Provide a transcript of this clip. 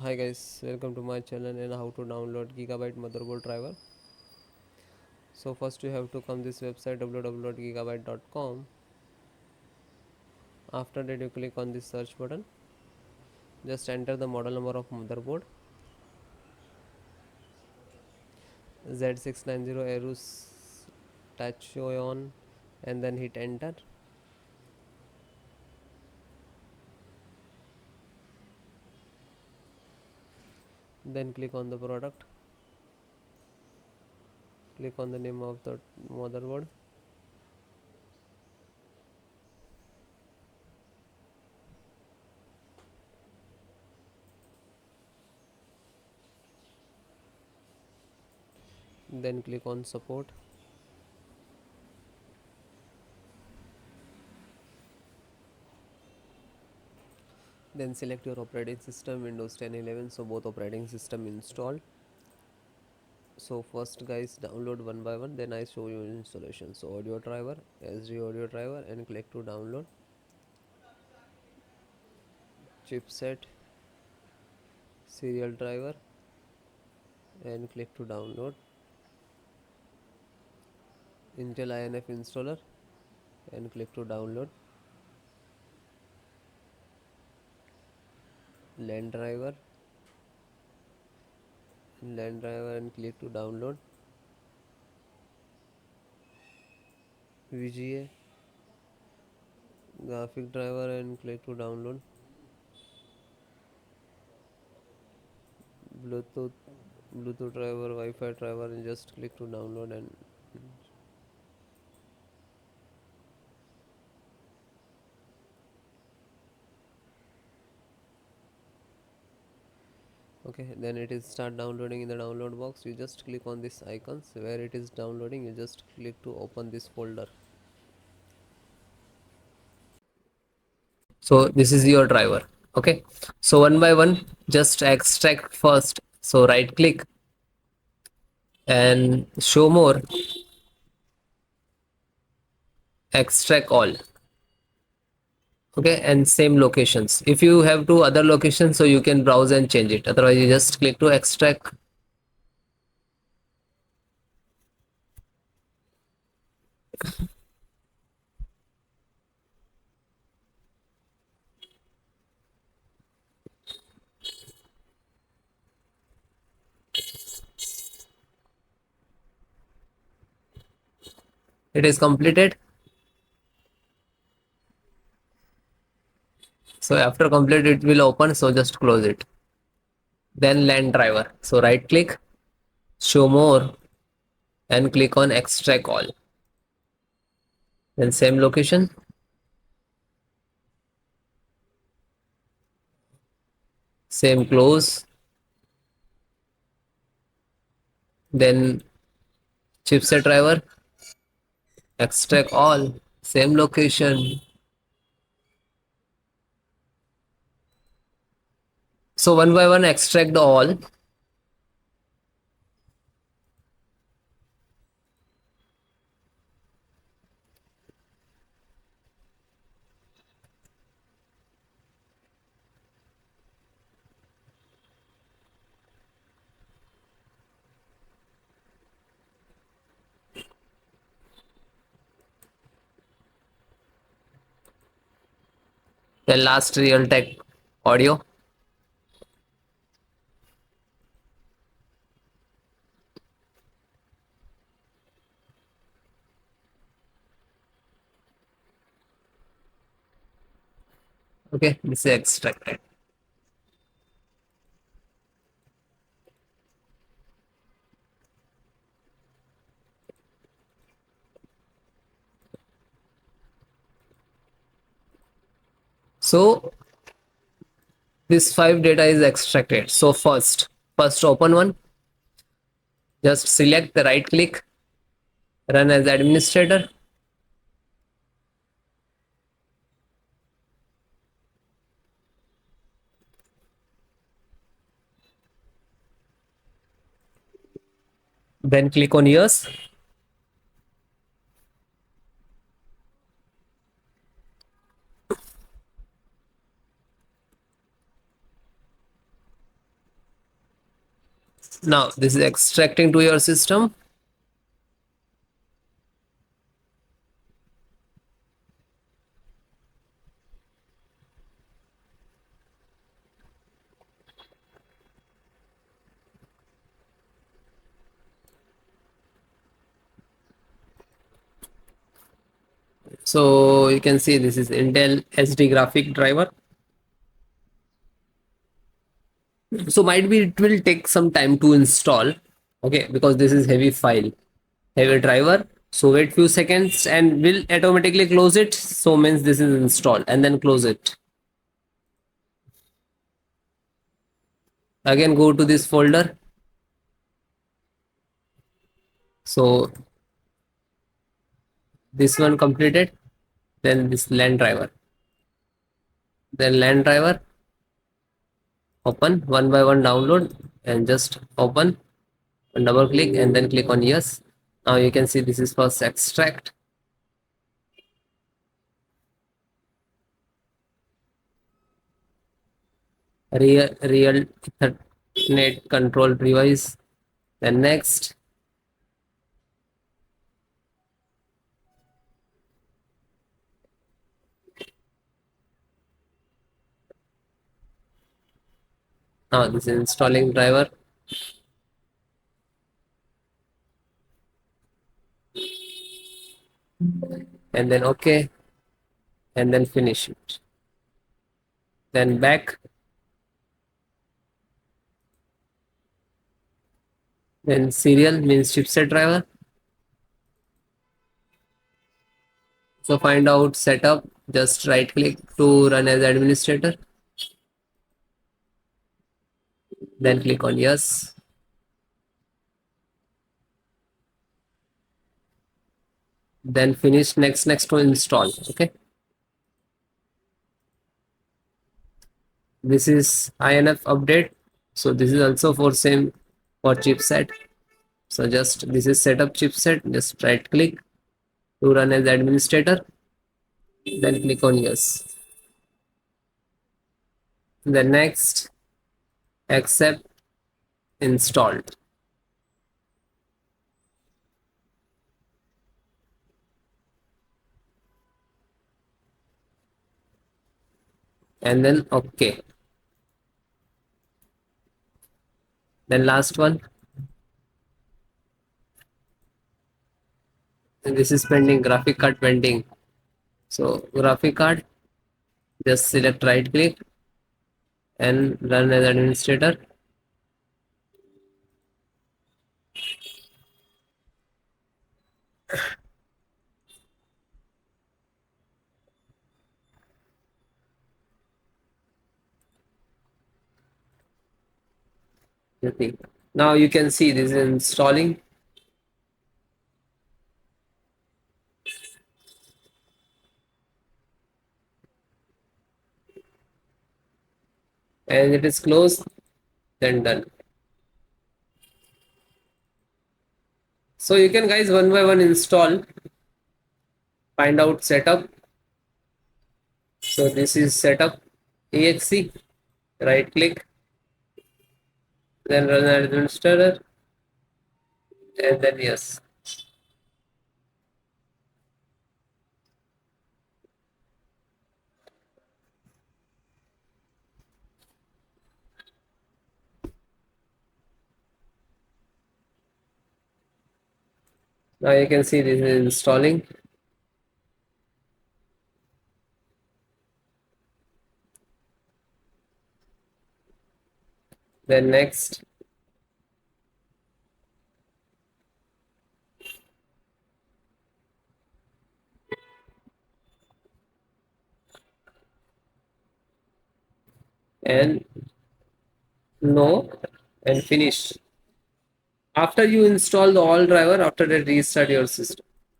Hi guys, welcome to my channel and how to download Gigabyte motherboard driver. So first you have to come this website www.gigabyte.com. After that you click on this search button. Just enter the model number of motherboard Z690 AORUS TACHYON and then hit enter. Then click on the product. Click on the name of the motherboard. Then click on support. Then select your operating system Windows 10 11, so both operating system installed. So first guys, download one by one, then I show you installation. So audio driver, SD audio driver, and click to download. Chipset, serial driver, and click to download. Intel INF installer, and click to download. LAN driver, and click to download. VGA, graphic driver, and click to download. Bluetooth, Bluetooth driver, Wi-Fi driver, and just click to download. And okay, then it is start downloading. In the download box you just click on this icons where it is downloading. You just click to open this folder. So this is your driver. Okay, so one by one just extract first. So right click and show more, extract all. Okay, and same locations. If you have two other locations, so you can browse and change it, otherwise you just click to extract. It is completed. So after complete it will open, so just close it. Then LAN driver, so right click, show more, and click on extract all. Then same location, same close. Then chipset driver, extract all, same location. So one by one extract all. Then last Realtek audio. Okay, this is extracted. So this 5 data is extracted. So first open one, just select the right click, run as administrator. Then click on yes. Now this is extracting to your system. So you can see this is Intel SD graphic driver. So might be it will take some time to install. Okay, because this is heavy file, heavy driver. So wait few seconds and will automatically close it. So means this is installed and then close it. Again go to this folder. So this one completed. Then this LAN driver. Then LAN driver. Open one by one, download and just open and double click and then click on yes. Now you can see this is first extract. Real Ethernet control device. Then next. Now this is installing driver. And then okay. And then finish it. Then back. Then serial means chipset driver. So find out setup. Just right click to run as administrator. Then click on yes. Then finish next to install. Okay. This is INF update. So this is also for same for chipset. So just this is setup chipset. Just right click to run as administrator. Then click on yes. Then next accept installed. And then okay. Then last one. And this is pending, graphic card pending. So graphic card, just select right click and run as administrator. Now you can see this is installing. And it is closed, then done. So you can guys one by one install, find out setup. So this is setup exe, right click, then run as administrator, and then yes. Now you can see this is installing. Then next. And no, and finish. After you install the all driver, after that restart your system.